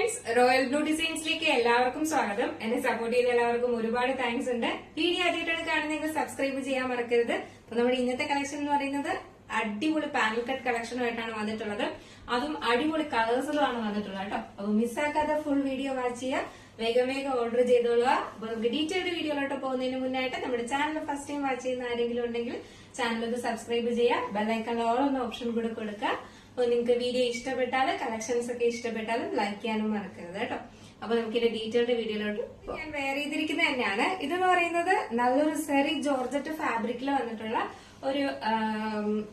Friends, royal blue ഡിസൈൻസിലേക്ക് എല്ലാവർക്കും സ്വാഗതം. എന്നെ സപ്പോർട്ട് ചെയ്ത എല്ലാവർക്കും ഒരുപാട് താങ്ക്സ് ഉണ്ട്. വീഡിയോ ആദ്യമായിട്ടാണ് കാണുന്നതെങ്കിൽ സബ്സ്ക്രൈബ് ചെയ്യാൻ മറക്കരുത്. അപ്പൊ നമ്മുടെ ഇന്നത്തെ കളക്ഷൻ എന്ന് പറയുന്നത് അടിപൊളി പാനൽ കട്ട് കളക്ഷനുമായിട്ടാണ് വന്നിട്ടുള്ളത്. അതും അടിപൊളി കളേഴ്സിലുമാണ് വന്നിട്ടുള്ളത് കേട്ടോ. അപ്പൊ മിസ്സാക്കാതെ ഫുൾ വീഡിയോ വാച്ച് ചെയ്യുക. വേഗം ഓർഡർ ചെയ്തോളുക. അപ്പൊ നമുക്ക് ഡീറ്റെയിൽഡ് വീഡിയോയിലോട്ട് പോകുന്നതിന് മുന്നായിട്ട് നമ്മുടെ ചാനൽ ഫസ്റ്റ് ടൈം വാച്ച് ചെയ്യുന്ന ആരെങ്കിലും ഉണ്ടെങ്കിൽ ചാനൽ ഒന്ന് സബ്സ്ക്രൈബ് ചെയ്യുക. ബെല്ലൈക്കൺ ഓൾ എന്ന ഓപ്ഷൻ കൂടെ കൊടുക്കുക. അപ്പൊ നിങ്ങൾക്ക് വീഡിയോ ഇഷ്ടപ്പെട്ടാൽ, കളക്ഷൻസ് ഒക്കെ ഇഷ്ടപ്പെട്ടാൽ ലൈക്ക് ചെയ്യാനും മറക്കരുത് കേട്ടോ. അപ്പൊ നമുക്കിന്റെ ഡീറ്റെയിൽഡ് വീഡിയോയിലോട്ട് ഞാൻ വെയർ ചെയ്തിരിക്കുന്നത് തന്നെയാണ്. ഇതെന്ന് പറയുന്നത് നല്ലൊരു സെറി ജോർജറ്റ് ഫാബ്രിക്കിൽ വന്നിട്ടുള്ള ഒരു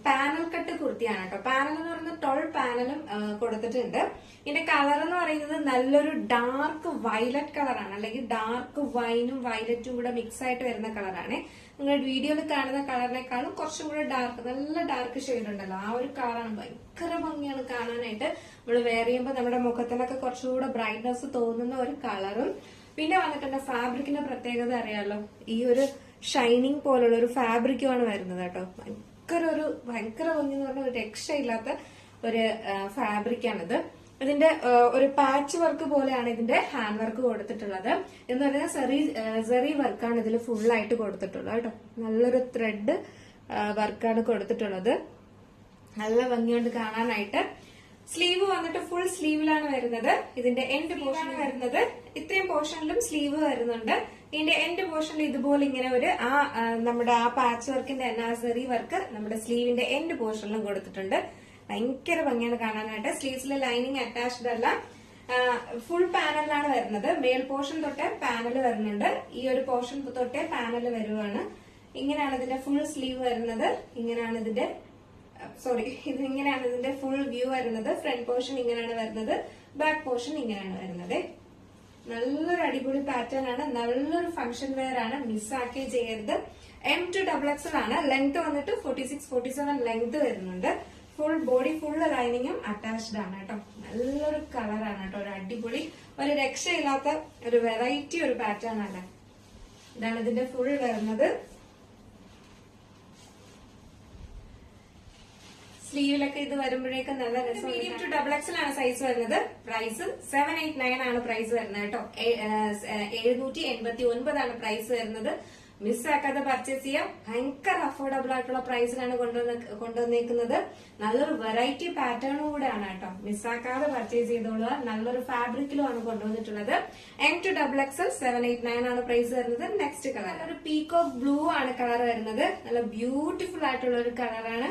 പാനൽ കട്ട് കുർത്തിയാണ് കേട്ടോ. പാനൽ എന്ന് പറയുന്നത് 12 പാനലും കൊടുത്തിട്ടുണ്ട്. ഇതിന്റെ കളർ എന്ന് പറയുന്നത് നല്ലൊരു ഡാർക്ക് വയലറ്റ് കളറാണ്, അല്ലെങ്കിൽ ഡാർക്ക് വൈനും വയലറ്റും കൂടെ മിക്സ് ആയിട്ട് വരുന്ന കളറാണ്. നിങ്ങൾ വീഡിയോയിൽ കാണുന്ന കളറിനേക്കാളും കുറച്ചും കൂടെ ഡാർക്ക്, നല്ല ഡാർക്ക് ഷെയ്ഡ് ഉണ്ടല്ലോ, ആ ഒരു കളറാണ്. ഭയങ്കര ഭംഗിയാണ് കാണാനായിട്ട്. നമ്മൾ വെയർ ചെയ്യുമ്പോൾ നമ്മുടെ മുഖത്തിനൊക്കെ കുറച്ചുകൂടെ ബ്രൈറ്റ്നസ് തോന്നുന്ന ഒരു കളറും. പിന്നെ വന്നിട്ടുണ്ട് ഫാബ്രിക്കിന്റെ പ്രത്യേകത അറിയാലോ, ഈ ഒരു ഷൈനിങ് പോലുള്ള ഒരു ഫാബ്രിക്കുമാണ് വരുന്നത് കേട്ടോ. ഭയങ്കര ഭംഗി എന്ന് പറഞ്ഞാൽ ഒരു രക്ഷയില്ലാത്ത ഒരു ഫാബ്രിക്കാണിത്. ഇതിന്റെ ഒരു പാച്ച് വർക്ക് പോലെയാണ് ഇതിന്റെ ഹാൻഡ് വർക്ക് കൊടുത്തിട്ടുള്ളത്. എന്ന് പറയുന്നത് സെറി വർക്കാണ് ഇതിൽ ഫുൾ ആയിട്ട് കൊടുത്തിട്ടുള്ളത് കേട്ടോ. നല്ലൊരു ത്രെഡ് വർക്കാണ് കൊടുത്തിട്ടുള്ളത്. നല്ല ഭംഗിയുണ്ട് കാണാനായിട്ട്. സ്ലീവ് വന്നിട്ട് ഫുൾ സ്ലീവിലാണ് വരുന്നത്. ഇതിന്റെ എൻഡ് പോർഷൻ വരുന്നത് ഇത്രയും പോർഷനിലും സ്ലീവ് വരുന്നുണ്ട്. ഇതിന്റെ എൻഡ് പോർഷനിൽ ഇതുപോലെ ഇങ്ങനെ ഒരു നമ്മുടെ ആ പാച്ച് വർക്കിന്റെ സെറി വർക്ക് നമ്മുടെ സ്ലീവിന്റെ എൻഡ് പോർഷനിലും കൊടുത്തിട്ടുണ്ട്. ഭയങ്കര ഭംഗിയാണ് കാണാനായിട്ട്. സ്ലീവ്സിലെ ലൈനിങ് അറ്റാച്ച്ഡ് അല്ല, ഫുൾ പാനലിലാണ് വരുന്നത്. മേൽ പോർഷൻ തൊട്ടേ പാനൽ വരുന്നുണ്ട്. ഈ ഒരു പോർഷൻ തൊട്ടേ പാനൽ വരുവാണ്. ഇങ്ങനെയാണ് ഇതിന്റെ ഫുൾ സ്ലീവ് വരുന്നത്. ഇങ്ങനെയാണ് ഇതിന്റെ ഫുൾ വ്യൂ വരുന്നത്. ഫ്രണ്ട് പോർഷൻ ഇങ്ങനെയാണ് വരുന്നത്. ബാക്ക് പോർഷൻ ഇങ്ങനെയാണ് വരുന്നത്. നല്ലൊരു അടിപൊളി പാറ്റേൺ ആണ്. നല്ലൊരു ഫംഗ്ഷൻ വെയർ ആണ്. മിസ്സാക്കി ചെയ്യരുത്. M2XXL ആണ്. ലെങ്ത് വന്നിട്ട് 46-47 ലെങ്ത് വരുന്നുണ്ട്. ഫുൾ ബോഡി ഫുൾ ലൈനിങ്ങും അറ്റാച്ച്ഡ് ആണ് കേട്ടോ. നല്ലൊരു കളറാണ് കേട്ടോ. ഒരു അടിപൊളി, ഒരു രക്ഷയില്ലാത്ത ഒരു വെറൈറ്റി ഒരു പാറ്റേൺ ആണ്. ഇതാണ് ഇതിന്റെ ഫുൾ വരുന്നത്. സ്ലീവിലൊക്കെ ഇത് വരുമ്പോഴേക്കും നല്ല രസം. മീഡിയം ടു XXL ആണ് സൈസ് വരുന്നത്. പ്രൈസ് 789 ആണ് പ്രൈസ് വരുന്നത് കേട്ടോ. 789 ആണ് പ്രൈസ് വരുന്നത്. മിസ്സാക്കാതെ പർച്ചേസ് ചെയ്യാം. ഭയങ്കര അഫോർഡബിൾ ആയിട്ടുള്ള പ്രൈസിലാണ് കൊണ്ടുവന്നേക്കുന്നത്. നല്ലൊരു വെറൈറ്റി പാറ്റേണും കൂടെയാണ് കേട്ടോ. മിസ്സാക്കാതെ പർച്ചേസ് ചെയ്തോളുക. നല്ലൊരു ഫാബ്രിക്കിലുമാണ് കൊണ്ടുവന്നിട്ടുള്ളത്. M2XXL 789 ആണ് പ്രൈസ് വരുന്നത്. നെക്സ്റ്റ് കളർ ഒരു പീകോക്ക് ബ്ലൂ ആണ് കളർ വരുന്നത്. നല്ല ബ്യൂട്ടിഫുൾ ആയിട്ടുള്ള ഒരു കളറാണ്.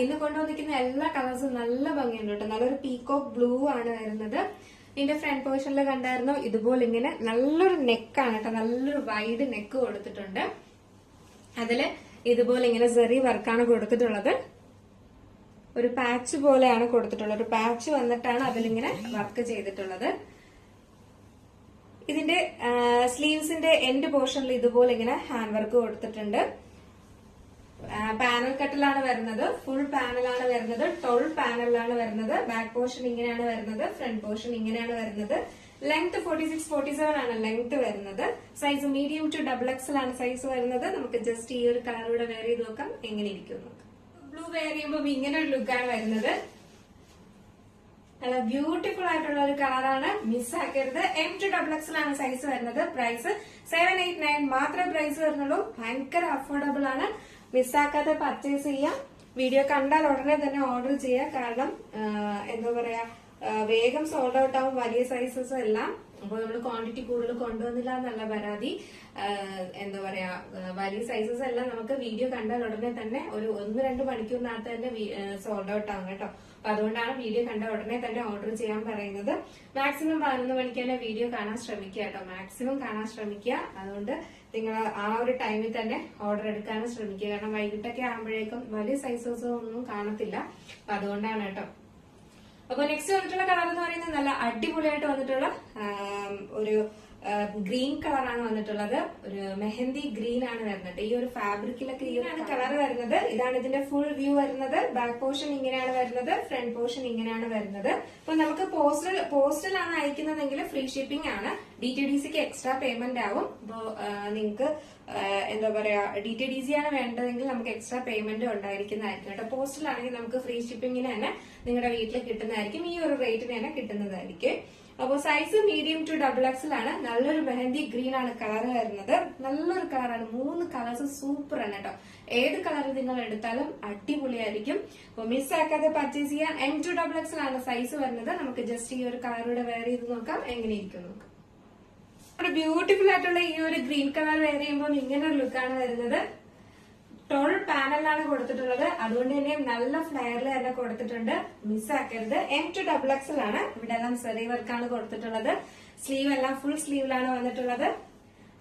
ഇന്ന് കൊണ്ടുവന്നിരിക്കുന്ന എല്ലാ കളേഴ്സും നല്ല ഭംഗിയുണ്ട് കേട്ടോ. നല്ലൊരു പീകോക്ക് ബ്ലൂ ആണ് വരുന്നത്. ഇതിന്റെ ഫ്രണ്ട് പോർഷനിൽ കണ്ടായിരുന്നു ഇതുപോലെ ഇങ്ങനെ നല്ലൊരു നെക്കാണ് കേട്ടോ. നല്ലൊരു വൈഡ് നെക്ക് കൊടുത്തിട്ടുണ്ട്. അതില് ഇതുപോലെ ഇങ്ങനെ സെറി വർക്കാണ് കൊടുത്തിട്ടുള്ളത്. ഒരു പാച്ച് പോലെയാണ് കൊടുത്തിട്ടുള്ളത്. ഒരു പാച്ച് വന്നിട്ടാണ് അതിലിങ്ങനെ വർക്ക് ചെയ്തിട്ടുള്ളത്. ഇതിന്റെ സ്ലീവ്സിന്റെ എൻഡ് പോർഷനിൽ ഇതുപോലെ ഇങ്ങനെ ഹാൻഡ് വർക്ക് കൊടുത്തിട്ടുണ്ട്. പാനൽ കട്ടിലാണ് വരുന്നത്. ഫുൾ പാനലാണ് വരുന്നത്. 12 പാനലിലാണ് വരുന്നത്. ബാക്ക് പോർഷൻ ഇങ്ങനെയാണ് വരുന്നത്. ഫ്രണ്ട് പോർഷൻ ഇങ്ങനെയാണ് വരുന്നത്. ലെങ്ത് 46-47 ആണ് ലെങ്ത് വരുന്നത്. സൈസ് മീഡിയം ടു XXL ആണ് സൈസ് വരുന്നത്. നമുക്ക് ജസ്റ്റ് ഈ ഒരു കളർ കൂടെ വെയർ ചെയ്ത് നോക്കാം എങ്ങനെ ഇരിക്കും. ബ്ലൂ വെയർ ചെയ്യുമ്പോൾ ഇങ്ങനെ ഒരു ലുക്കാണ് വരുന്നത്. നല്ല ബ്യൂട്ടിഫുൾ ആയിട്ടുള്ള ഒരു കളറാണ്. മിസ്സാക്കരുത്. M2XXL ആണ് സൈസ് വരുന്നത്. പ്രൈസ് 789 മാത്രമേ പ്രൈസ് വരുന്നുള്ളൂ. ഭയങ്കര അഫോർഡബിൾ ആണ്. മിസ്സാക്കാതെ പർച്ചേസ് ചെയ്യാം. വീഡിയോ കണ്ടാൽ ഉടനെ തന്നെ ഓർഡർ ചെയ്യാം. കാരണം എന്താ പറയാ, വേഗം സോൾഡ് ഔട്ട് ആവും വലിയ സൈസസ് എല്ലാം. അപ്പോൾ നമ്മൾ ക്വാണ്ടിറ്റി കൂടുതൽ കൊണ്ടുവന്നില്ല എന്നല്ല പരാതി. എന്താ പറയാ, വലിയ സൈസസ് എല്ലാം നമുക്ക് വീഡിയോ കണ്ടാൽ ഉടനെ തന്നെ ഒരു 1-2 മണിക്കൂറിനകത്ത് തന്നെ സോൾഡ് ഔട്ട് ആവും കേട്ടോ. അപ്പൊ അതുകൊണ്ടാണ് വീഡിയോ കണ്ട ഉടനെ തന്നെ ഓർഡർ ചെയ്യാൻ പറയുന്നത്. മാക്സിമം 11 മണിക്ക് തന്നെ വീഡിയോ കാണാൻ ശ്രമിക്കുക കേട്ടോ. മാക്സിമം കാണാൻ ശ്രമിക്കുക. അതുകൊണ്ട് നിങ്ങൾ ആ ഒരു ടൈമിൽ തന്നെ ഓർഡർ എടുക്കാനും ശ്രമിക്കുക. കാരണം വൈകിട്ടൊക്കെ ആകുമ്പോഴേക്കും വലിയ സൈസസ് ഒന്നും കാണത്തില്ല. അപ്പൊ അതുകൊണ്ടാണ് കേട്ടോ. അപ്പൊ നെക്സ്റ്റ് വന്നിട്ടുള്ള കളർ എന്ന് പറയുന്നത് നല്ല അടിപൊളിയായിട്ട് വന്നിട്ടുള്ള ഒരു ഗ്രീൻ കളറാണ് വന്നിട്ടുള്ളത്. ഒരു മെഹന്തി ഗ്രീൻ ആണ് വരുന്നത്. ഈ ഒരു ഫാബ്രിക്കിലൊക്കെ ഈ ഒരു കളർ വരുന്നത്. ഇതാണ് ഇതിന്റെ ഫുൾ വ്യൂ വരുന്നത്. ബാക്ക് പോർഷൻ ഇങ്ങനെയാണ് വരുന്നത്. ഫ്രണ്ട് പോർഷൻ ഇങ്ങനെയാണ് വരുന്നത്. അപ്പൊ നമുക്ക് പോസ്റ്റലാണ് അയക്കുന്നതെങ്കിൽ ഫ്രീ ഷിപ്പിംഗ് ആണ്. DTDCക്ക് എക്സ്ട്രാ പേയ്മെന്റ് ആവും. അപ്പോ നിങ്ങൾക്ക് എന്താ പറയാ, DTDC ആണ് വേണ്ടതെങ്കിൽ നമുക്ക് എക്സ്ട്രാ പേയ്മെന്റ് ഉണ്ടായിരിക്കുന്നതായിരിക്കും കേട്ടോ. പോസ്റ്റലാണെങ്കിൽ നമുക്ക് ഫ്രീ ഷിപ്പിംഗിന് തന്നെ നിങ്ങളുടെ വീട്ടിൽ കിട്ടുന്നതായിരിക്കും. ഈ ഒരു റേറ്റിന് തന്നെ കിട്ടുന്നതായിരിക്കും. അപ്പോൾ size medium to double XL ആണ്. നല്ലൊരു മെഹന്തി ഗ്രീൻ ആണ് കളർ വരുന്നത്. നല്ലൊരു കളറാണ്. 3 കളേഴ്സ് സൂപ്പർ ആണ് കേട്ടോ. ഏത് കളർ നിങ്ങൾ എടുത്താലും അടിപൊളിയായിരിക്കും. അപ്പൊ മിസ്സാക്കാതെ പർച്ചേസ് ചെയ്യാൻ. M to ഡബിൾ എക്സൽ ആണ് സൈസ് വരുന്നത്. നമുക്ക് ജസ്റ്റ് ഈ ഒരു കളറൂടെ വെയർ ചെയ്ത് നോക്കാം എങ്ങനെ ഇരിക്കും നോക്കാം. ബ്യൂട്ടിഫുൾ ആയിട്ടുള്ള ഈ ഒരു ഗ്രീൻ കളർ വെയർ ചെയ്യുമ്പോൾ ഇങ്ങനെ ഒരു ലുക്കാണ് വരുന്നത്. ടോൾ പാനലാണ് കൊടുത്തിട്ടുള്ളത്. അതുകൊണ്ട് തന്നെ നല്ല ഫ്ലെയറിൽ തന്നെ കൊടുത്തിട്ടുണ്ട്. മിസ്സാക്കരുത്. M to ഡബിൾ എക്സൽ ആണ്. ഇവിടെ എല്ലാം സെറി വർക്കാണ് കൊടുത്തിട്ടുള്ളത്. സ്ലീവ് എല്ലാം ഫുൾ സ്ലീവിലാണ് വന്നിട്ടുള്ളത്.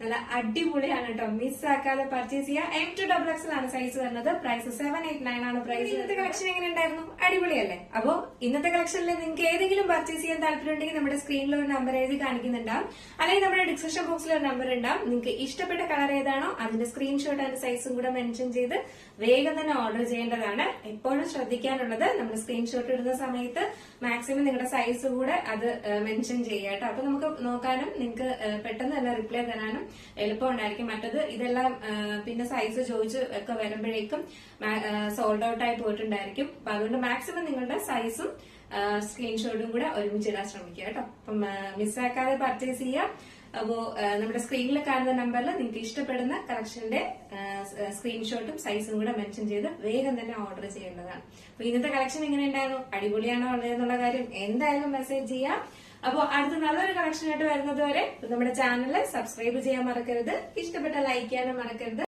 നല്ല അടിപൊളിയാണ് കേട്ടോ. മിസ്സാക്കാതെ പർച്ചേസ് ചെയ്യാം. M to ഡബിൾ എക്സൽ ആണ് സൈസ് വരുന്നത്. പ്രൈസ് 789 ആണ് പ്രൈസ്. ഇന്നത്തെ കളക്ഷൻ എങ്ങനെ ഉണ്ടായിരുന്നു? അടിപൊളിയല്ലേ? അപ്പോ ഇന്നത്തെ കളക്ഷനിൽ നിങ്ങൾക്ക് ഏതെങ്കിലും പർച്ചേസ് ചെയ്യാൻ താല്പര്യമുണ്ടെങ്കിൽ നമ്മുടെ സ്ക്രീനിൽ ഒരു നമ്പർ എഴുതി കാണിക്കുന്നുണ്ടാവും. അല്ലെങ്കിൽ നമ്മുടെ ഡിസ്ക്രിപ്ഷൻ ബോക്സിൽ ഒരു നമ്പർ ഉണ്ടാവും. നിങ്ങൾക്ക് ഇഷ്ടപ്പെട്ട കളർ ഏതാണോ അതിന്റെ സ്ക്രീൻഷോട്ട് അതിന്റെ സൈസും കൂടെ മെൻഷൻ ചെയ്ത് വേഗം തന്നെ ഓർഡർ ചെയ്യേണ്ടതാണ്. എപ്പോഴും ശ്രദ്ധിക്കാനുള്ളത് നമ്മൾ സ്ക്രീൻഷോട്ട് ഇടുന്ന സമയത്ത് മാക്സിമം നിങ്ങളുടെ സൈസ് കൂടെ അത് മെൻഷൻ ചെയ്യുക കേട്ടോ. അപ്പൊ നമുക്ക് നോക്കാനും നിങ്ങൾക്ക് പെട്ടെന്ന് തന്നെ റിപ്ലൈ തരാനും എളുപ്പം ഉണ്ടായിരിക്കും. മറ്റത് ഇതെല്ലാം പിന്നെ സൈസ് ചോദിച്ച് ഒക്കെ വരുമ്പോഴേക്കും സോൾഡ് ഔട്ട് ആയി പോയിട്ടുണ്ടായിരിക്കും. അപ്പൊ അതുകൊണ്ട് മാക്സിമം നിങ്ങളുടെ സൈസും സ്ക്രീൻഷോട്ടും കൂടെ ഒരുമിച്ചിടാൻ ശ്രമിക്കുക കേട്ടോ. അപ്പം മിസ്സാക്കാതെ പർച്ചേസ് ചെയ്യാം. അപ്പോ നമ്മുടെ സ്ക്രീനിൽ കാണുന്ന നമ്പറിൽ നിങ്ങൾക്ക് ഇഷ്ടപ്പെടുന്ന കളക്ഷന്റെ സ്ക്രീൻഷോട്ടും സൈസും കൂടെ മെൻഷൻ ചെയ്ത് വേഗം തന്നെ ഓർഡർ ചെയ്യേണ്ടതാണ്. അപ്പൊ ഇന്നത്തെ കളക്ഷൻ എങ്ങനെ ഉണ്ടായിരുന്നു? അടിപൊളിയാണോ ഉള്ളതെന്നുള്ള കാര്യം എന്തായാലും മെസ്സേജ് ചെയ്യാം. അപ്പോൾ അടുത്ത നല്ലൊരു കളക്ഷനായിട്ട് വരുന്നത് വരെ നമ്മുടെ ചാനൽ സബ്സ്ക്രൈബ് ചെയ്യാൻ മറക്കരുത്. ഇഷ്ടപ്പെട്ട ലൈക്ക് ചെയ്യാനും മറക്കരുത്.